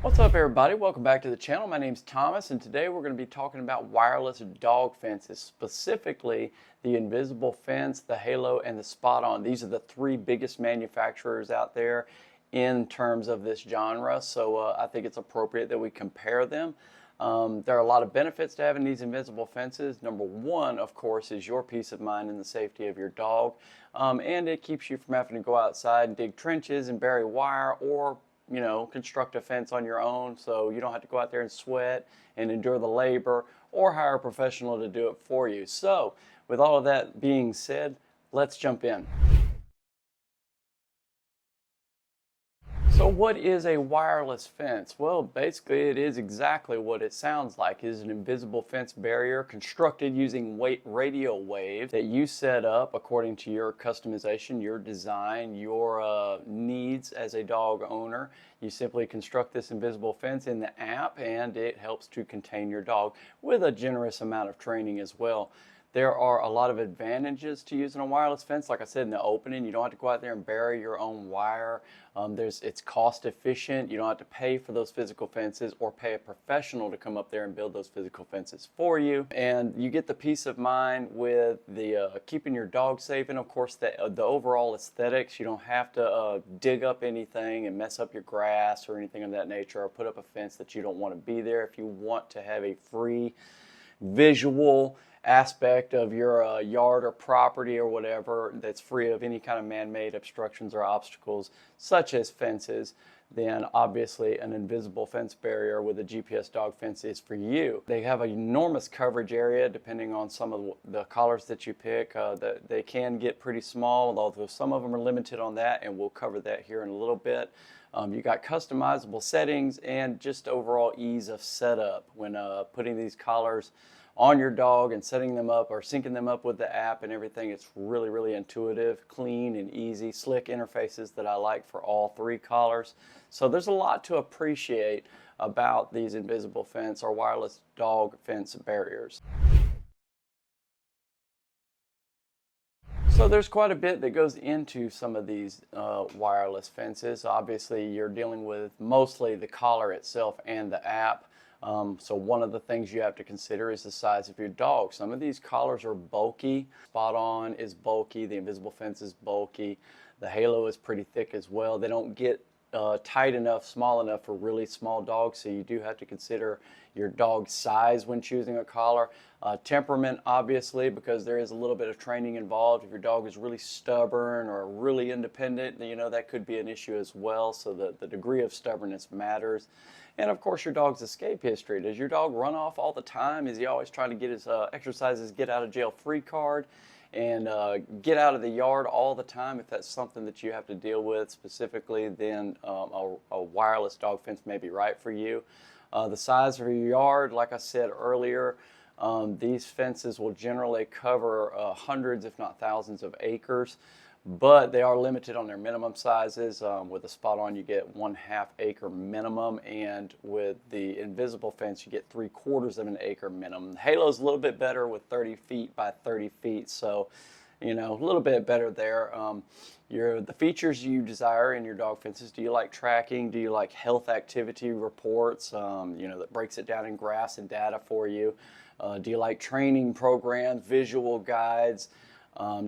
What's up, everybody? Welcome back to the channel. My name's Thomas, and today we're going to be talking about wireless dog fences, specifically the Invisible Fence, the Halo, and the SpotOn. These are the three biggest manufacturers out there in terms of this genre, so I think it's appropriate that we compare them. There are a lot of benefits to having these invisible fences. Number one, of course, is your peace of mind and the safety of your dog, and it keeps you from having to go outside and dig trenches and bury wire, or construct a fence on your own, so you don't have to go out there and sweat and endure the labor or hire a professional to do it for you. So with all of that being said, let's jump in. So what is a wireless fence? Well, basically it is exactly what it sounds like. It is an invisible fence barrier constructed using radio waves that you set up according to your customization, your design, your needs as a dog owner. You simply construct this invisible fence in the app, and it helps to contain your dog with a generous amount of training as well. There are a lot of advantages to using a wireless fence. Like I said in the opening, you don't have to go out there and bury your own wire. It's cost efficient. You don't have to pay for those physical fences or pay a professional to come up there and build those physical fences for you. And you get the peace of mind with the keeping your dog safe, and of course the overall aesthetics. You don't have to dig up anything and mess up your grass or anything of that nature, or put up a fence that you don't want to be there. If you want to have a free visual aspect of your yard or property or whatever that's free of any kind of man-made obstructions or obstacles such as fences, then obviously an invisible fence barrier with a GPS dog fence is for you. They have an enormous coverage area depending on some of the collars that you pick. They can get pretty small, although some of them are limited on that, and we'll cover that here in a little bit. You got customizable settings and just overall ease of setup when putting these collars on your dog and setting them up or syncing them up with the app and everything. It's really, really intuitive, clean and easy, slick interfaces that I like for all three collars. So there's a lot to appreciate about these invisible fence or wireless dog fence barriers. So there's quite a bit that goes into some of these wireless fences. Obviously, you're dealing with mostly the collar itself and the app. So one of the things you have to consider is the size of your dog. Some of these collars are bulky. SpotOn is bulky. The Invisible Fence is bulky. The Halo is pretty thick as well. They don't get tight enough, small enough for really small dogs, so you do have to consider your dog's size when choosing a collar. Temperament, obviously, because there is a little bit of training involved. If your dog is really stubborn or really independent, that could be an issue as well, so the degree of stubbornness matters. And of course, your dog's escape history. Does your dog run off all the time? Is he always trying to get his exercises, get out of jail free card, and get out of the yard all the time? If that's something that you have to deal with specifically, then a wireless dog fence may be right for you. The size of your yard, like I said earlier, these fences will generally cover hundreds, if not thousands, of acres. But they are limited on their minimum sizes. With the SpotOn, you get 1/2 acre minimum, and with the invisible fence, you get 3/4 of an acre minimum. The Halo's a little bit better with 30 feet by 30 feet, so a little bit better there. The features you desire in your dog fences. Do you like tracking? Do you like health activity reports? That breaks it down in graphs and data for you. Do you like training programs, visual guides?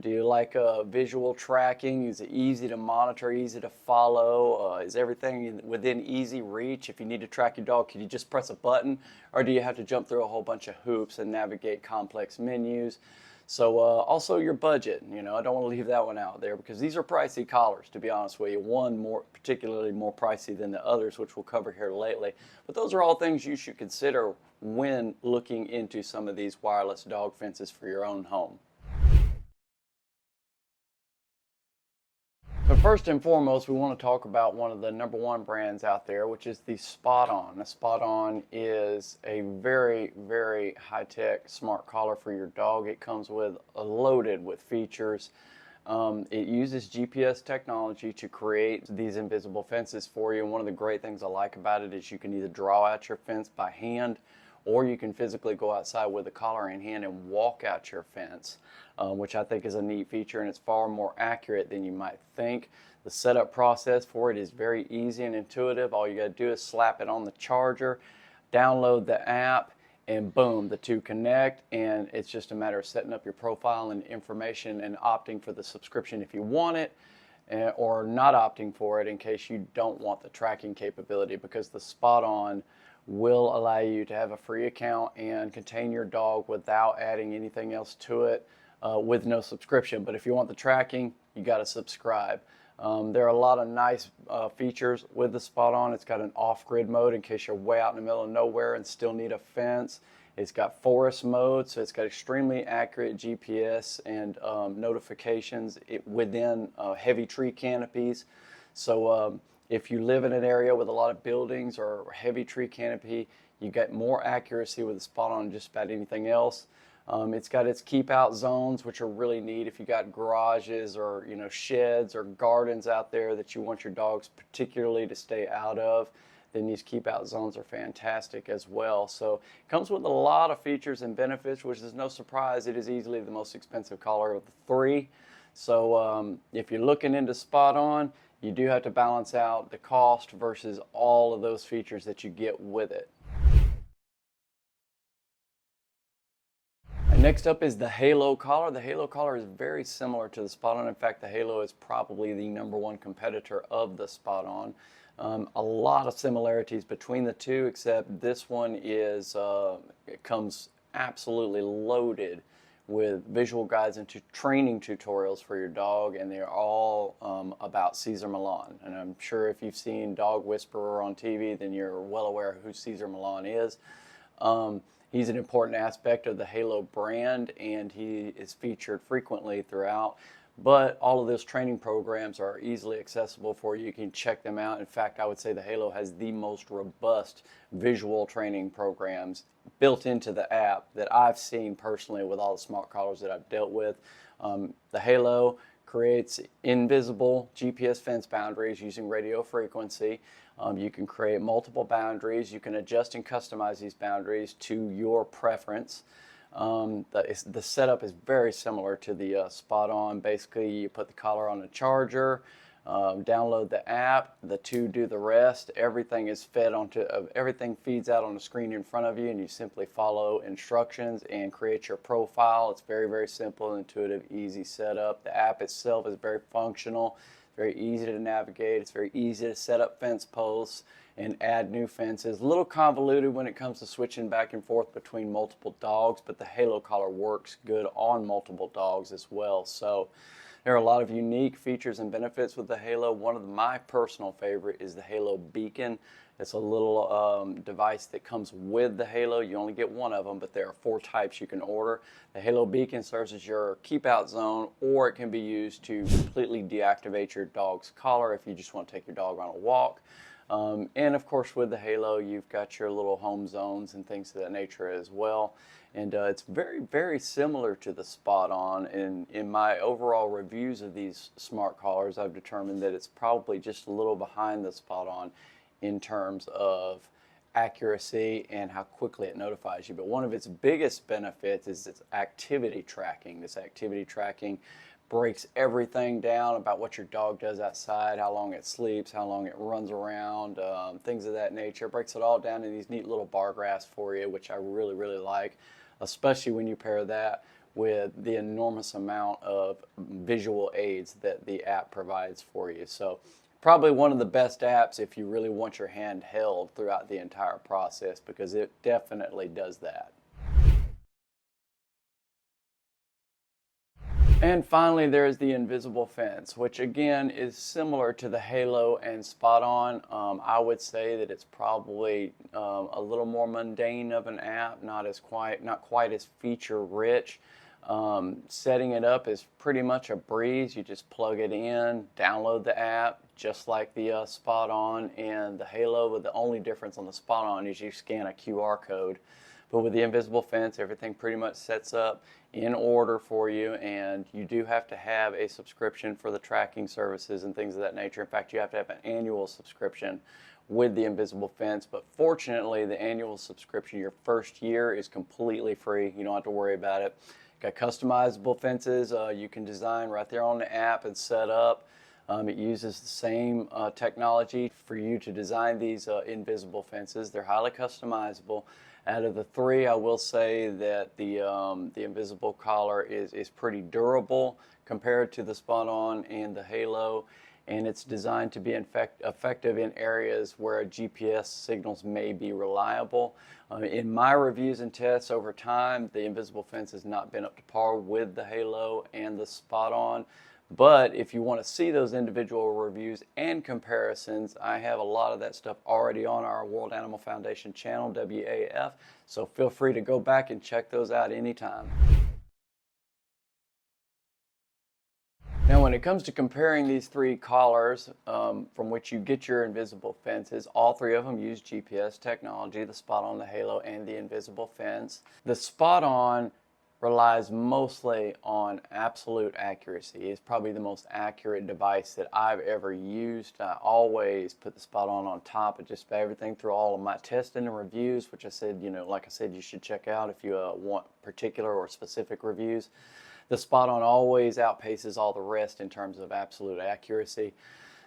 Do you like visual tracking? Is it easy to monitor, easy to follow? Is everything within easy reach? If you need to track your dog, can you just press a button? Or do you have to jump through a whole bunch of hoops and navigate complex menus? So also your budget. I don't want to leave that one out there, because these are pricey collars, to be honest with you. One particularly more pricey than the others, which we'll cover here lately. But those are all things you should consider when looking into some of these wireless dog fences for your own home. So first and foremost, we want to talk about one of the #1 brands out there, which is the SpotOn. The SpotOn is a very, very high-tech smart collar for your dog. It comes loaded with features. It uses GPS technology to create these invisible fences for you. And one of the great things I like about it is you can either draw out your fence by hand, or you can physically go outside with the collar in hand and walk out your fence, which I think is a neat feature, and it's far more accurate than you might think. The setup process for it is very easy and intuitive. All you got to do is slap it on the charger, download the app, and boom, the two connect, and it's just a matter of setting up your profile and information and opting for the subscription if you want it, or not opting for it in case you don't want the tracking capability, because the SpotOn will allow you to have a free account and contain your dog without adding anything else to it, with no subscription. But if you want the tracking, you got to subscribe. There are a lot of nice features with the SpotOn. It's got an off-grid mode in case you're way out in the middle of nowhere and still need a fence. It's got forest mode, so it's got extremely accurate GPS and notifications within heavy tree canopies. So if you live in an area with a lot of buildings or heavy tree canopy, you get more accuracy with the SpotOn than just about anything else. It's got its keep out zones, which are really neat. If you got garages or sheds or gardens out there that you want your dogs particularly to stay out of, then these keep out zones are fantastic as well. So it comes with a lot of features and benefits, which is no surprise. It is easily the most expensive collar of the three. So if you're looking into SpotOn, you do have to balance out the cost versus all of those features that you get with it. Next up is the Halo collar. The Halo collar is very similar to the SpotOn. In fact, the Halo is probably the #1 competitor of the SpotOn. A lot of similarities between the two, except this one is it comes absolutely loaded with visual guides and training tutorials for your dog, and they're all about Cesar Millan. And I'm sure if you've seen Dog Whisperer on TV, then you're well aware of who Cesar Millan is. He's an important aspect of the Halo brand, and he is featured frequently throughout. But all of those training programs are easily accessible for you. You can check them out. In fact, I would say the Halo has the most robust visual training programs built into the app that I've seen personally with all the smart collars that I've dealt with. The Halo creates invisible GPS fence boundaries using radio frequency. You can create multiple boundaries. You can adjust and customize these boundaries to your preference. The setup is very similar to the SpotOn. Basically, you put the collar on a charger, download the app, the two do the rest. Everything is fed everything feeds out on the screen in front of you, and you simply follow instructions and create your profile. It's very, very simple, intuitive, easy setup. The app itself is very functional, very easy to navigate. It's very easy to set up fence posts and add new fences. A little convoluted when it comes to switching back and forth between multiple dogs, but the Halo collar works good on multiple dogs as well. So there are a lot of unique features and benefits with the Halo. One of my personal favorite is the Halo Beacon. It's a little device that comes with the Halo. You only get one of them, but there are 4 types you can order. The Halo Beacon serves as your keep out zone, or it can be used to completely deactivate your dog's collar if you just want to take your dog on a walk. And of course, with the Halo, you've got your little home zones and things of that nature as well. And it's very, very similar to the SpotOn. And in my overall reviews of these smart collars, I've determined that it's probably just a little behind the SpotOn in terms of accuracy and how quickly it notifies you. But one of its biggest benefits is its activity tracking. This activity tracking breaks everything down about what your dog does outside, how long it sleeps, how long it runs around, things of that nature. It breaks it all down in these neat little bar graphs for you, which I really, really like, especially when you pair that with the enormous amount of visual aids that the app provides for you. So probably one of the best apps if you really want your hand held throughout the entire process, because it definitely does that. And finally, there is the invisible fence, which again is similar to the Halo and SpotOn. I would say that it's probably a little more mundane of an app, not quite as feature rich. Setting it up is pretty much a breeze. You just plug it in, download the app, just like the SpotOn and the Halo. But the only difference on the SpotOn is you scan a QR code. But with the invisible fence, everything pretty much sets up in order for you, and you do have to have a subscription for the tracking services and things of that nature. In fact, you have to have an annual subscription with the invisible fence, but fortunately the annual subscription your first year is completely free. You don't have to worry about it. Got customizable fences you can design right there on the app and set up. It uses the same technology for you to design these invisible fences. They're highly customizable. Out of the three, I will say that the invisible collar is pretty durable compared to the SpotOn and the Halo, and it's designed to be effective in areas where GPS signals may be reliable. In my reviews and tests over time, the invisible fence has not been up to par with the Halo and the SpotOn. But if you want to see those individual reviews and comparisons, I have a lot of that stuff already on our World Animal Foundation channel, WAF, so feel free to go back and check those out anytime. Now, when it comes to comparing these three collars from which you get your invisible fences, all three of them use GPS technology, the SpotOn, the Halo, and the invisible fence. The SpotOn relies mostly on absolute accuracy. It's probably the most accurate device that I've ever used. I always put the SpotOn on top of just everything through all of my testing and reviews, which I said, like I said, you should check out if you want particular or specific reviews. The SpotOn always outpaces all the rest in terms of absolute accuracy.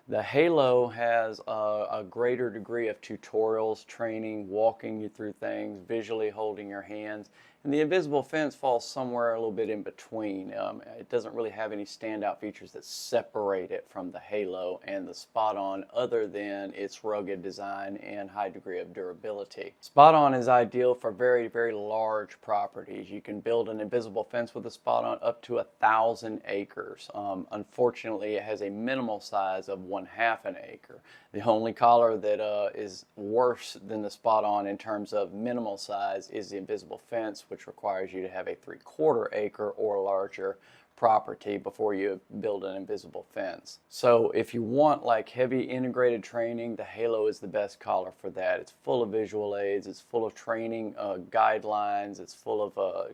The Halo has a greater degree of tutorials, training, walking you through things, visually holding your hands. And the invisible fence falls somewhere a little bit in between. It doesn't really have any standout features that separate it from the Halo and the SpotOn other than its rugged design and high degree of durability. SpotOn is ideal for very, very large properties. You can build an invisible fence with a SpotOn up to 1,000 acres. Unfortunately, it has a minimal size of 1/2 an acre. The only collar that is worse than the SpotOn in terms of minimal size is the invisible fence, which requires you to have a 3/4 acre or larger property before you build an invisible fence. So if you want like heavy integrated training, the Halo is the best collar for that. It's full of visual aids, it's full of training guidelines, it's full of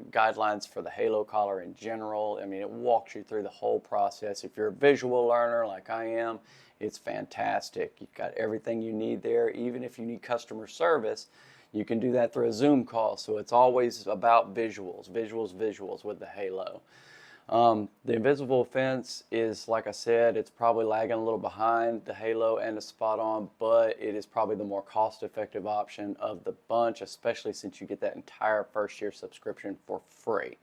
guidelines for the Halo collar in general. I mean, it walks you through the whole process. If you're a visual learner like I am, it's fantastic. You've got everything you need there. Even if you need customer service, you can do that through a Zoom call. So it's always about visuals, visuals, visuals with the Halo. The invisible fence is, like I said, it's probably lagging a little behind the Halo and the SpotOn, but it is probably the more cost-effective option of the bunch, especially since you get that entire first-year subscription for free.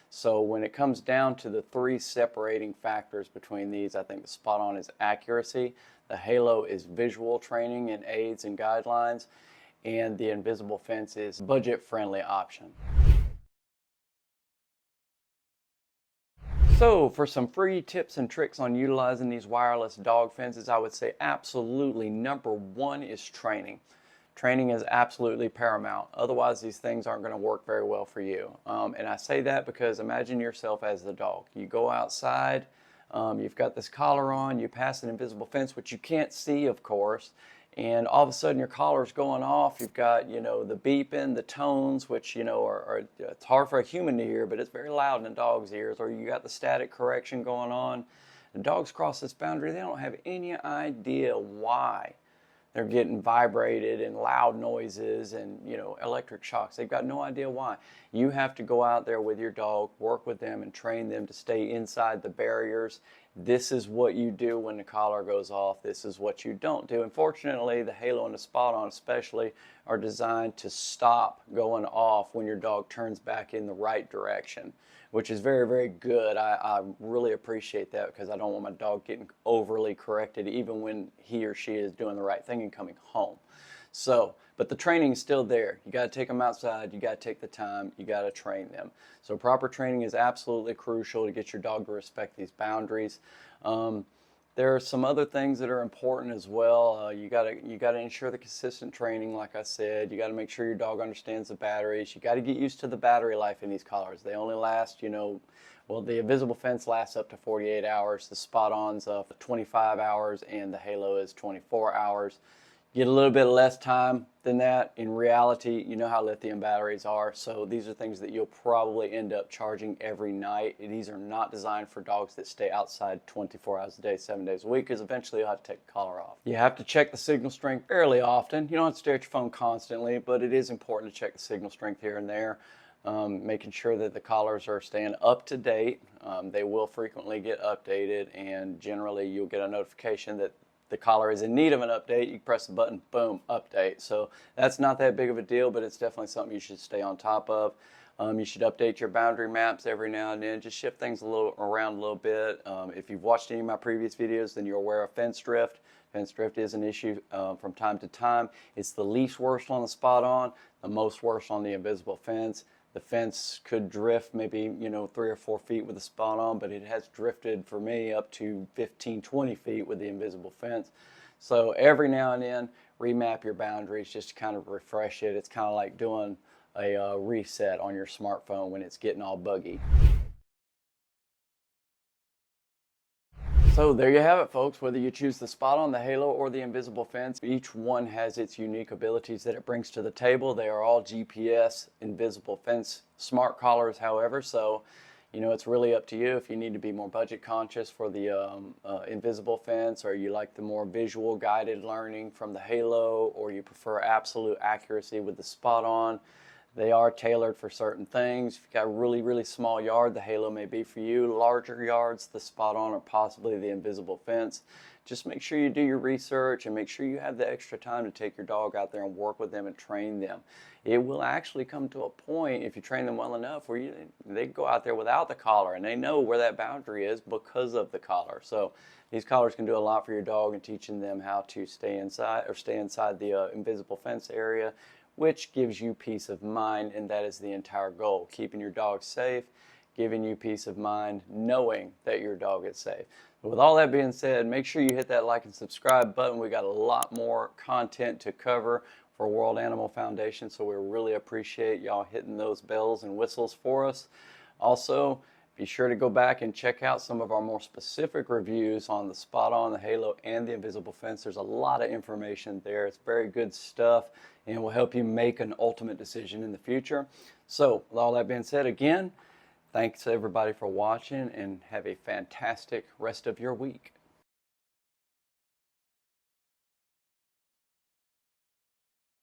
So when it comes down to the three separating factors between these, I think the SpotOn is accuracy, the Halo is visual training and aids and guidelines, and the invisible fence is budget-friendly option. So for some free tips and tricks on utilizing these wireless dog fences, I would say absolutely number one is training. Training is absolutely paramount. Otherwise, these things aren't going to work very well for you. And I say that because imagine yourself as the dog. You go outside, you've got this collar on, you pass an invisible fence, which you can't see, of course, and all of a sudden your collar's going off. You've got, the beeping, the tones, which, it's hard for a human to hear, but it's very loud in a dog's ears. Or you got the static correction going on. The dogs cross this boundary. They don't have any idea why they're getting vibrated and loud noises and, electric shocks. They've got no idea why. You have to go out there with your dog, work with them, and train them to stay inside the barriers. This is what you do when the collar goes off. This is what you don't do. Unfortunately, the Halo and the SpotOn especially are designed to stop going off when your dog turns back in the right direction, which is very, very good. I really appreciate that because I don't want my dog getting overly corrected even when he or she is doing the right thing and coming home. So, but the training is still there. You got to take them outside. You got to take the time. You got to train them. So proper training is absolutely crucial to get your dog to respect these boundaries. There are some other things that are important as well. You got to ensure the consistent training, like I said. You got to make sure your dog understands the batteries. You got to get used to the battery life in these collars. They only last, well, the invisible fence lasts up to 48 hours. The SpotOn's 25 hours, and the Halo is 24 hours. get a little bit less time than that. In reality, you know how lithium batteries are, so these are things that you'll probably end up charging every night. These are not designed for dogs that stay outside 24 hours a day, 7 days a week, because eventually you'll have to take the collar off. You have to check the signal strength fairly often. You don't have to stare at your phone constantly, but it is important to check the signal strength here and there. Making sure that the collars are staying up to date. They will frequently get updated, and generally you'll get a notification that the collar is in need of an update. You press the button, boom, update. So that's not that big of a deal, but it's definitely something you should stay on top of. You should update your boundary maps every now and then. Just shift things around a little bit. If you've watched any of my previous videos, then you're aware of fence drift. Fence drift is an issue from time to time. It's the least worst on the SpotOn, the most worst on the invisible fence. The fence could drift maybe 3 or 4 feet with the SpotOn, but it has drifted for me up to 15, 20 feet with the invisible fence. So every now and then, remap your boundaries just to kind of refresh it. It's kind of like doing a reset on your smartphone when it's getting all buggy. So there you have it, folks. Whether you choose the SpotOn, the Halo, or the invisible fence, each one has its unique abilities that it brings to the table. They are all GPS invisible fence smart collars, however, so it's really up to you if you need to be more budget conscious for the invisible fence, or you like the more visual guided learning from the Halo, or you prefer absolute accuracy with the SpotOn. They are tailored for certain things. If you've got a really, really small yard, the Halo may be for you. Larger yards, the SpotOn, or possibly the invisible fence. Just make sure you do your research and make sure you have the extra time to take your dog out there and work with them and train them. It will actually come to a point, if you train them well enough, where they go out there without the collar and they know where that boundary is because of the collar. So these collars can do a lot for your dog in teaching them how to stay inside the invisible fence area, which gives you peace of mind, and that is the entire goal. Keeping your dog safe, giving you peace of mind, knowing that your dog is safe. But with all that being said, make sure you hit that like and subscribe button. We got a lot more content to cover for World Animal Foundation, so we really appreciate y'all hitting those bells and whistles for us. Also, be sure to go back and check out some of our more specific reviews on the SpotOn, the Halo, and the invisible fence. There's a lot of information there. It's very good stuff and will help you make an ultimate decision in the future. So with all that being said, again, thanks to everybody for watching, and have a fantastic rest of your week.